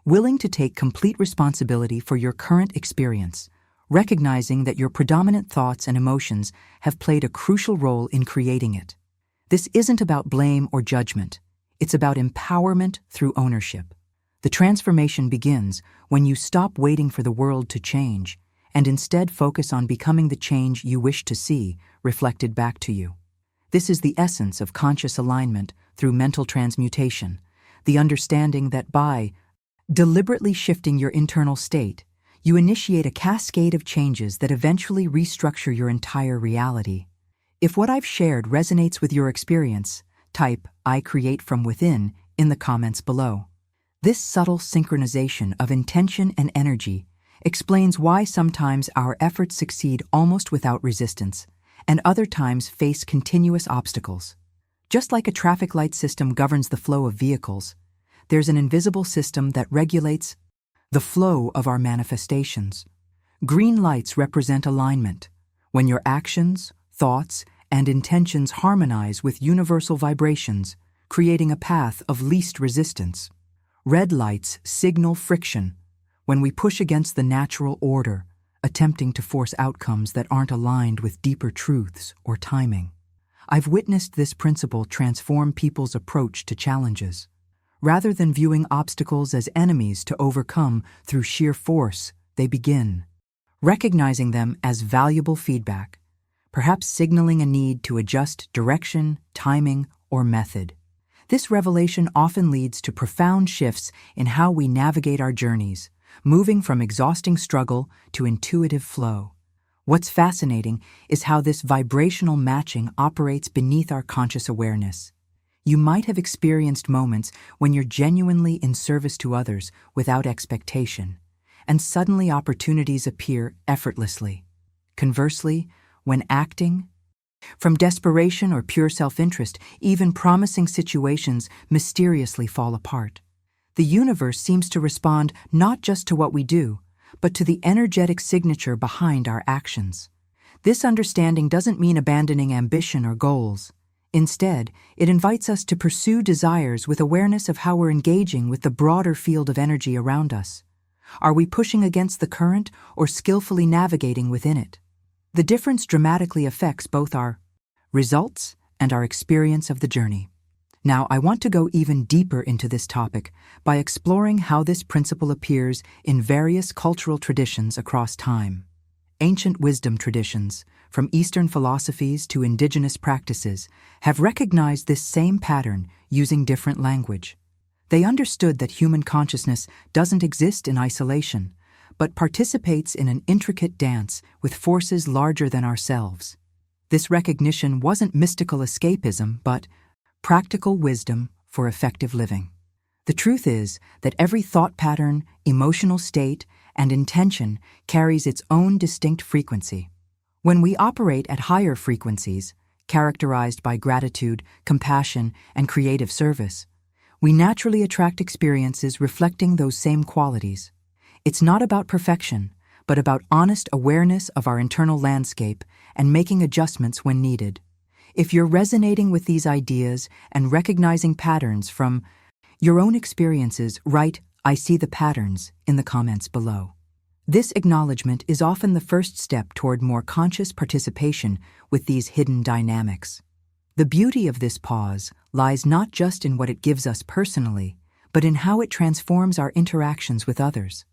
willing to take complete responsibility for your current experience, recognizing that your predominant thoughts and emotions have played a crucial role in creating it. This isn't about blame or judgment. It's about empowerment through ownership. The transformation begins when you stop waiting for the world to change and instead focus on becoming the change you wish to see reflected back to you. This is the essence of conscious alignment through mental transmutation, the understanding that by deliberately shifting your internal state, you initiate a cascade of changes that eventually restructure your entire reality. If what I've shared resonates with your experience, type "I create from within" in the comments below. This subtle synchronization of intention and energy explains why sometimes our efforts succeed almost without resistance, and other times face continuous obstacles. Just like a traffic light system governs the flow of vehicles, there's an invisible system that regulates the flow of our manifestations. Green lights represent alignment, when your actions, thoughts, and intentions harmonize with universal vibrations, creating a path of least resistance. Red lights signal friction, when we push against the natural order, attempting to force outcomes that aren't aligned with deeper truths or timing. I've witnessed this principle transform people's approach to challenges. Rather than viewing obstacles as enemies to overcome through sheer force, they begin recognizing them as valuable feedback, perhaps signaling a need to adjust direction, timing, or method. This revelation often leads to profound shifts in how we navigate our journeys, moving from exhausting struggle to intuitive flow. What's fascinating is how this vibrational matching operates beneath our conscious awareness. You might have experienced moments when you're genuinely in service to others without expectation, and suddenly opportunities appear effortlessly. Conversely, when acting from desperation or pure self-interest, even promising situations mysteriously fall apart. The universe seems to respond not just to what we do, but to the energetic signature behind our actions. This understanding doesn't mean abandoning ambition or goals. Instead, it invites us to pursue desires with awareness of how we're engaging with the broader field of energy around us. Are we pushing against the current or skillfully navigating within it? The difference dramatically affects both our results and our experience of the journey. Now, I want to go even deeper into this topic by exploring how this principle appears in various cultural traditions across time. Ancient wisdom traditions, from Eastern philosophies to indigenous practices, have recognized this same pattern using different language. They understood that human consciousness doesn't exist in isolation, but participates in an intricate dance with forces larger than ourselves. This recognition wasn't mystical escapism, but practical wisdom for effective living. The truth is that every thought pattern, emotional state, and intention carries its own distinct frequency. When we operate at higher frequencies, characterized by gratitude, compassion, and creative service, we naturally attract experiences reflecting those same qualities. It's not about perfection, but about honest awareness of our internal landscape and making adjustments when needed. If you're resonating with these ideas and recognizing patterns from your own experiences, write "I see the patterns" in the comments below. This acknowledgement is often the first step toward more conscious participation with these hidden dynamics. The beauty of this pause lies not just in what it gives us personally, but in how it transforms our interactions with others.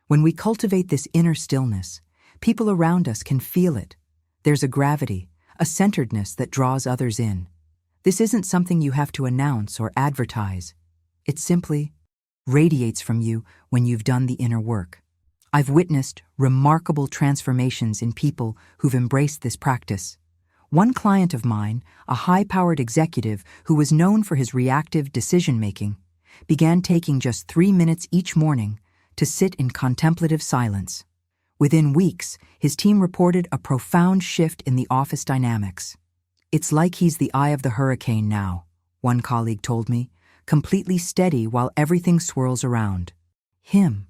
When we cultivate this inner stillness, people around us can feel it. There's a gravity, a centeredness that draws others in. This isn't something you have to announce or advertise. It simply radiates from you when you've done the inner work. I've witnessed remarkable transformations in people who've embraced this practice. One client of mine, a high-powered executive who was known for his reactive decision-making, began taking just 3 minutes each morning to sit in contemplative silence. Within weeks, his team reported a profound shift in the office dynamics. "It's like he's the eye of the hurricane now," one colleague told me, completely steady while everything swirls around him.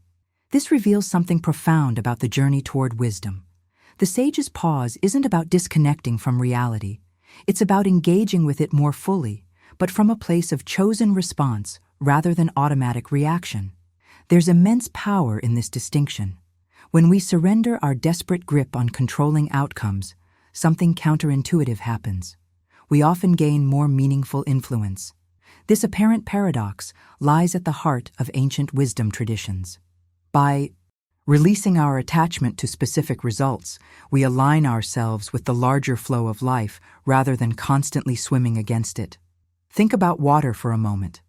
This reveals something profound about the journey toward wisdom. The sage's pause isn't about disconnecting from reality. It's about engaging with it more fully, but from a place of chosen response rather than automatic reaction. There's immense power in this distinction. When we surrender our desperate grip on controlling outcomes, something counterintuitive happens. We often gain more meaningful influence. This apparent paradox lies at the heart of ancient wisdom traditions. By releasing our attachment to specific results, we align ourselves with the larger flow of life rather than constantly swimming against it. Think about water for a moment.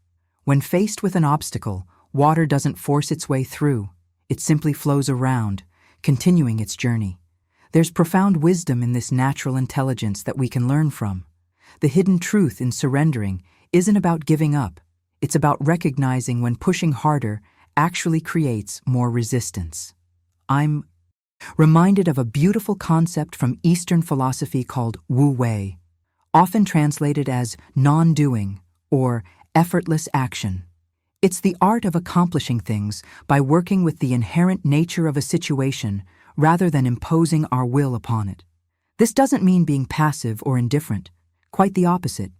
When faced with an obstacle, water doesn't force its way through. It simply flows around, continuing its journey. There's profound wisdom in this natural intelligence that we can learn from. The hidden truth in surrendering isn't about giving up. It's about recognizing when pushing harder actually creates more resistance. I'm reminded of a beautiful concept from Eastern philosophy called Wu Wei, often translated as non-doing or effortless action. It's the art of accomplishing things by working with the inherent nature of a situation rather than imposing our will upon it. This doesn't mean being passive or indifferent. Quite the opposite.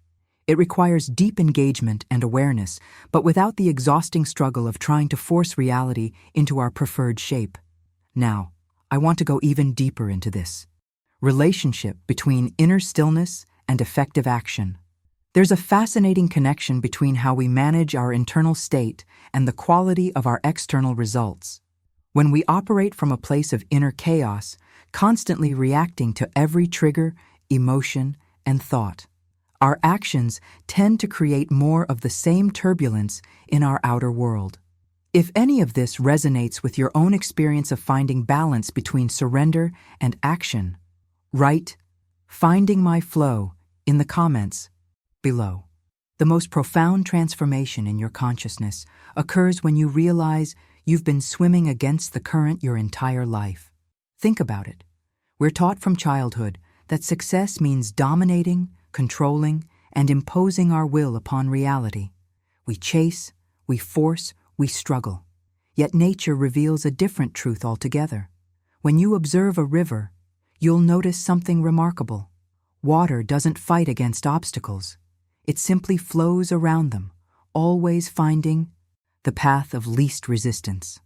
It requires deep engagement and awareness, but without the exhausting struggle of trying to force reality into our preferred shape. Now, I want to go even deeper into this relationship between inner stillness and effective action. There's a fascinating connection between how we manage our internal state and the quality of our external results. When we operate from a place of inner chaos, constantly reacting to every trigger, emotion, and thought, our actions tend to create more of the same turbulence in our outer world. If any of this resonates with your own experience of finding balance between surrender and action, write "Finding My Flow" in the comments below. The most profound transformation in your consciousness occurs when you realize you've been swimming against the current your entire life. Think about it. We're taught from childhood that success means dominating, controlling, and imposing our will upon reality. We chase, we force, we struggle. Yet nature reveals a different truth altogether. When you observe a river, you'll notice something remarkable. Water doesn't fight against obstacles. It simply flows around them, always finding the path of least resistance.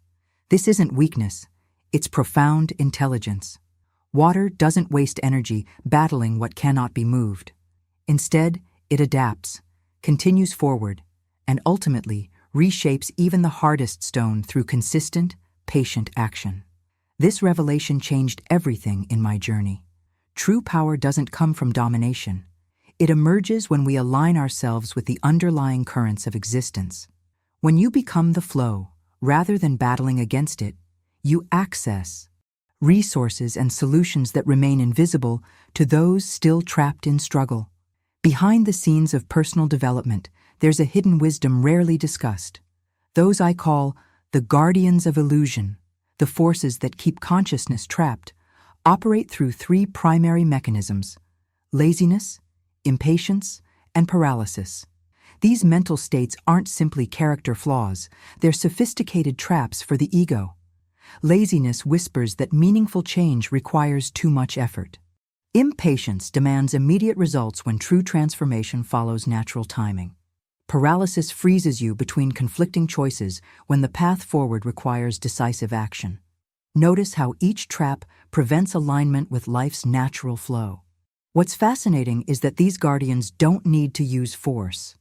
This isn't weakness, it's profound intelligence. Water doesn't waste energy battling what cannot be moved. Instead, it adapts, continues forward, and ultimately reshapes even the hardest stone through consistent, patient action. This revelation changed everything in my journey. True power doesn't come from domination. It emerges when we align ourselves with the underlying currents of existence. When you become the flow, rather than battling against it, you access resources and solutions that remain invisible to those still trapped in struggle. Behind the scenes of personal development, there's a hidden wisdom rarely discussed. Those I call the guardians of illusion, the forces that keep consciousness trapped, operate through three primary mechanisms: laziness, impatience, and paralysis. These mental states aren't simply character flaws, they're sophisticated traps for the ego. Laziness whispers that meaningful change requires too much effort. Impatience demands immediate results when true transformation follows natural timing. Paralysis freezes you between conflicting choices when the path forward requires decisive action. Notice how each trap prevents alignment with life's natural flow. What's fascinating is that these guardians don't need to use force.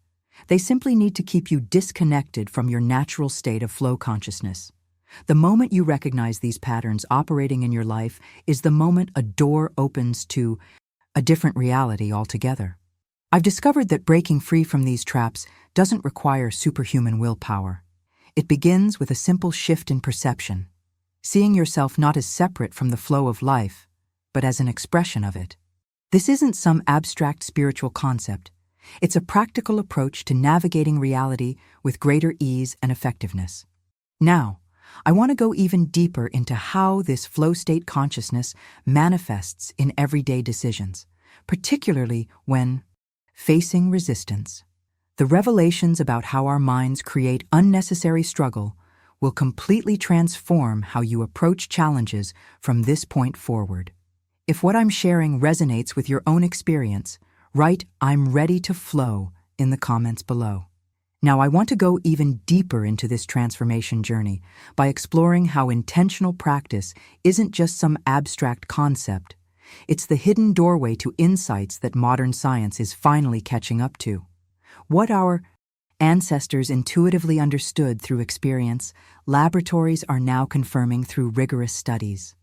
They simply need to keep you disconnected from your natural state of flow consciousness. The moment you recognize these patterns operating in your life is the moment a door opens to a different reality altogether. I've discovered that breaking free from these traps doesn't require superhuman willpower. It begins with a simple shift in perception, seeing yourself not as separate from the flow of life, but as an expression of it. This isn't some abstract spiritual concept. It's a practical approach to navigating reality with greater ease and effectiveness. Now, I want to go even deeper into how this flow state consciousness manifests in everyday decisions, particularly when facing resistance. The revelations about how our minds create unnecessary struggle will completely transform how you approach challenges from this point forward. If what I'm sharing resonates with your own experience, write "I'm ready to flow" in the comments below. Now, I want to go even deeper into this transformation journey by exploring how intentional practice isn't just some abstract concept. It's the hidden doorway to insights that modern science is finally catching up to. What our ancestors intuitively understood through experience, laboratories are now confirming through rigorous studies.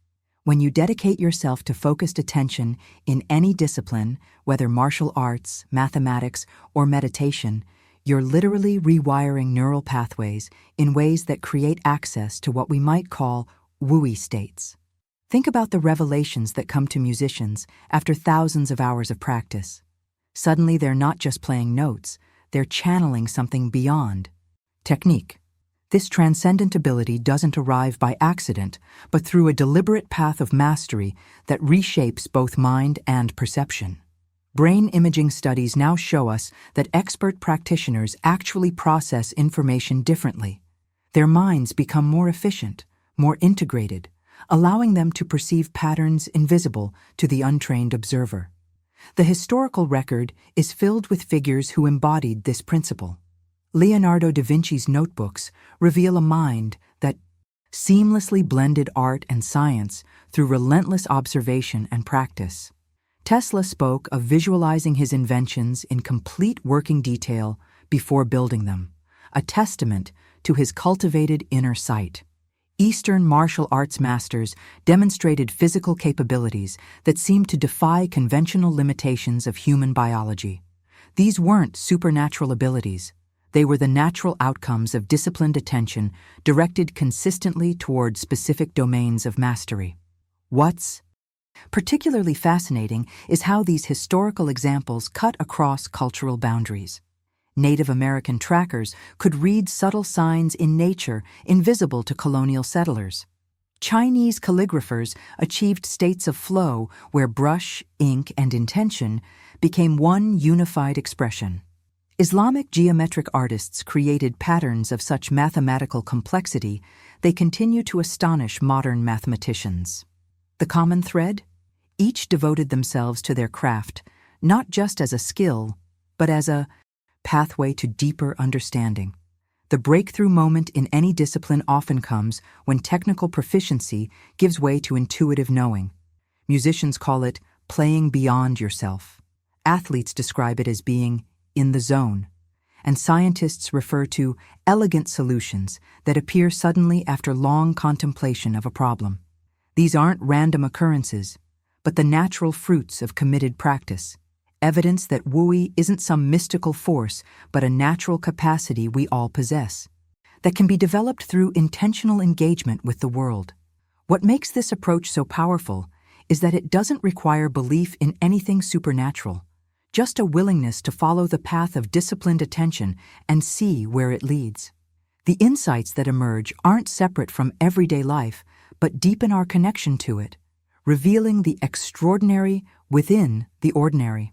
When you dedicate yourself to focused attention in any discipline, whether martial arts, mathematics, or meditation, you're literally rewiring neural pathways in ways that create access to what we might call woo states. Think about the revelations that come to musicians after thousands of hours of practice. Suddenly, they're not just playing notes, they're channeling something beyond technique. This transcendent ability doesn't arrive by accident, but through a deliberate path of mastery that reshapes both mind and perception. Brain imaging studies now show us that expert practitioners actually process information differently. Their minds become more efficient, more integrated, allowing them to perceive patterns invisible to the untrained observer. The historical record is filled with figures who embodied this principle. Leonardo da Vinci's notebooks reveal a mind that seamlessly blended art and science through relentless observation and practice. Tesla spoke of visualizing his inventions in complete working detail before building them, a testament to his cultivated inner sight. Eastern martial arts masters demonstrated physical capabilities that seemed to defy conventional limitations of human biology. These weren't supernatural abilities. They were the natural outcomes of disciplined attention directed consistently toward specific domains of mastery. What's particularly fascinating is how these historical examples cut across cultural boundaries. Native American trackers could read subtle signs in nature invisible to colonial settlers. Chinese calligraphers achieved states of flow where brush, ink, and intention became one unified expression. Islamic geometric artists created patterns of such mathematical complexity they continue to astonish modern mathematicians. The common thread? Each devoted themselves to their craft, not just as a skill, but as a pathway to deeper understanding. The breakthrough moment in any discipline often comes when technical proficiency gives way to intuitive knowing. Musicians call it playing beyond yourself. Athletes describe it as being in the zone. And scientists refer to elegant solutions that appear suddenly after long contemplation of a problem. These aren't random occurrences, but the natural fruits of committed practice. Evidence that wooey isn't some mystical force, but a natural capacity we all possess, that can be developed through intentional engagement with the world. What makes this approach so powerful is that it doesn't require belief in anything supernatural, just a willingness to follow the path of disciplined attention and see where it leads. The insights that emerge aren't separate from everyday life, but deepen our connection to it, revealing the extraordinary within the ordinary.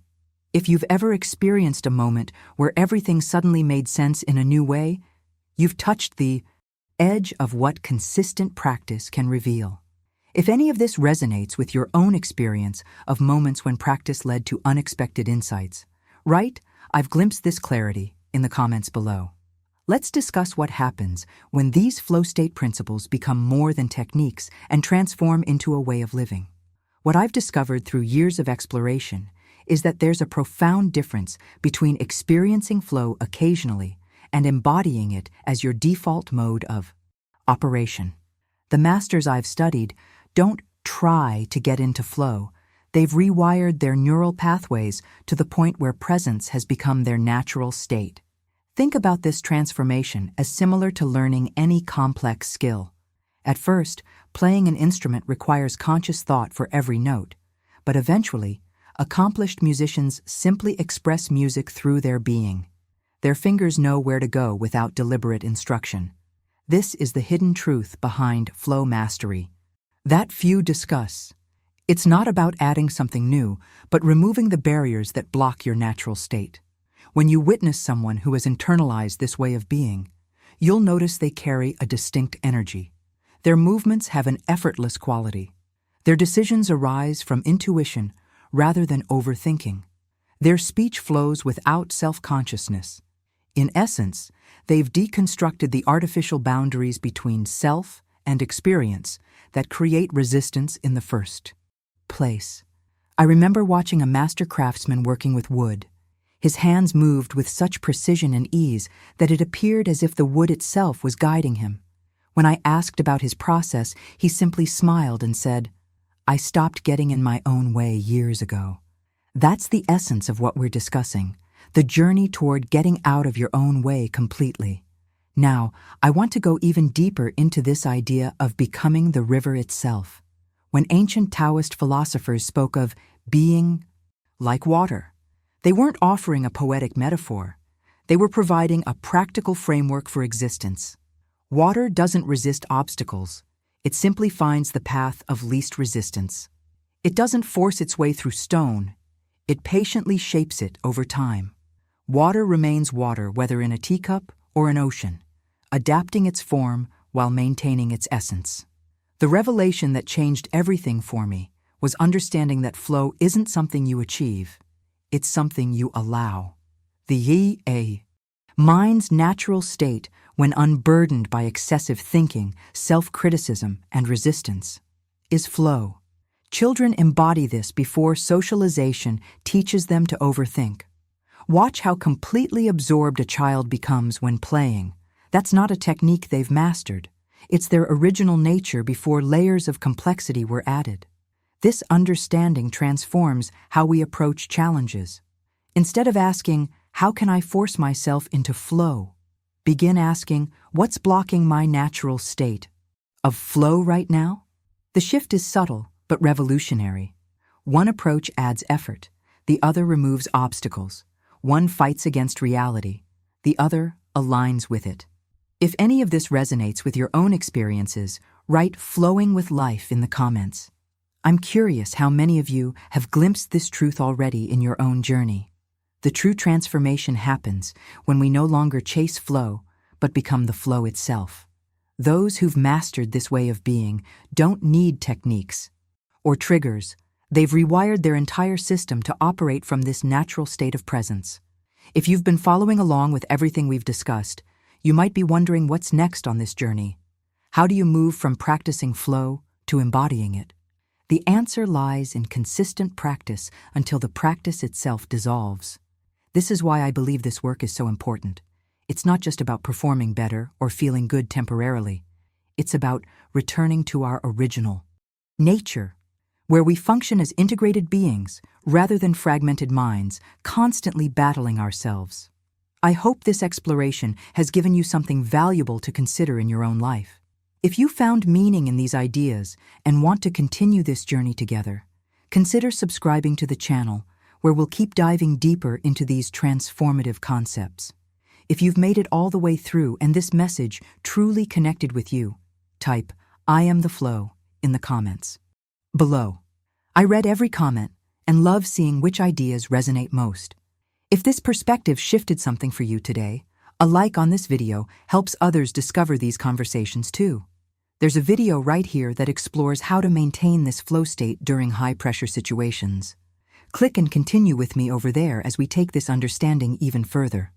If you've ever experienced a moment where everything suddenly made sense in a new way, you've touched the edge of what consistent practice can reveal. If any of this resonates with your own experience of moments when practice led to unexpected insights, write, "I've glimpsed this clarity," in the comments below. Let's discuss what happens when these flow state principles become more than techniques and transform into a way of living. What I've discovered through years of exploration is that there's a profound difference between experiencing flow occasionally and embodying it as your default mode of operation. The masters I've studied don't try to get into flow. They've rewired their neural pathways to the point where presence has become their natural state. Think about this transformation as similar to learning any complex skill. At first, playing an instrument requires conscious thought for every note, but eventually, accomplished musicians simply express music through their being. Their fingers know where to go without deliberate instruction. This is the hidden truth behind flow mastery that few discuss. It's not about adding something new, but removing the barriers that block your natural state. When you witness someone who has internalized this way of being, you'll notice they carry a distinct energy. Their movements have an effortless quality. Their decisions arise from intuition rather than overthinking. Their speech flows without self-consciousness. In essence, they've deconstructed the artificial boundaries between self and experience that create resistance in the first place. I remember watching a master craftsman working with wood. His hands moved with such precision and ease that it appeared as if the wood itself was guiding him. When I asked about his process, he simply smiled and said, "I stopped getting in my own way years ago." That's the essence of what we're discussing, the journey toward getting out of your own way completely. Now, I want to go even deeper into this idea of becoming the river itself. When ancient Taoist philosophers spoke of being like water, they weren't offering a poetic metaphor. They were providing a practical framework for existence. Water doesn't resist obstacles. It simply finds the path of least resistance. It doesn't force its way through stone. It patiently shapes it over time. Water remains water whether in a teacup or an ocean, adapting its form while maintaining its essence. The revelation that changed everything for me was understanding that flow isn't something you achieve, it's something you allow. The yi-a, mind's natural state when unburdened by excessive thinking, self-criticism, and resistance, is flow. Children embody this before socialization teaches them to overthink. Watch how completely absorbed a child becomes when playing. That's not a technique they've mastered. It's their original nature before layers of complexity were added. This understanding transforms how we approach challenges. Instead of asking, "How can I force myself into flow?" begin asking, "What's blocking my natural state of flow right now?" The shift is subtle but revolutionary. One approach adds effort, the other removes obstacles. One fights against reality, the other aligns with it. If any of this resonates with your own experiences, write "flowing with life" in the comments. I'm curious how many of you have glimpsed this truth already in your own journey. The true transformation happens when we no longer chase flow, but become the flow itself. Those who've mastered this way of being don't need techniques or triggers. They've rewired their entire system to operate from this natural state of presence. If you've been following along with everything we've discussed, you might be wondering what's next on this journey. How do you move from practicing flow to embodying it? The answer lies in consistent practice until the practice itself dissolves. This is why I believe this work is so important. It's not just about performing better or feeling good temporarily. It's about returning to our original nature, where we function as integrated beings rather than fragmented minds, constantly battling ourselves. I hope this exploration has given you something valuable to consider in your own life. If you found meaning in these ideas and want to continue this journey together, consider subscribing to the channel, where we'll keep diving deeper into these transformative concepts. If you've made it all the way through and this message truly connected with you, type "I am the flow" in the comments below. I read every comment and love seeing which ideas resonate most. If this perspective shifted something for you today, a like on this video helps others discover these conversations too. There's a video right here that explores how to maintain this flow state during high-pressure situations. Click and continue with me over there as we take this understanding even further.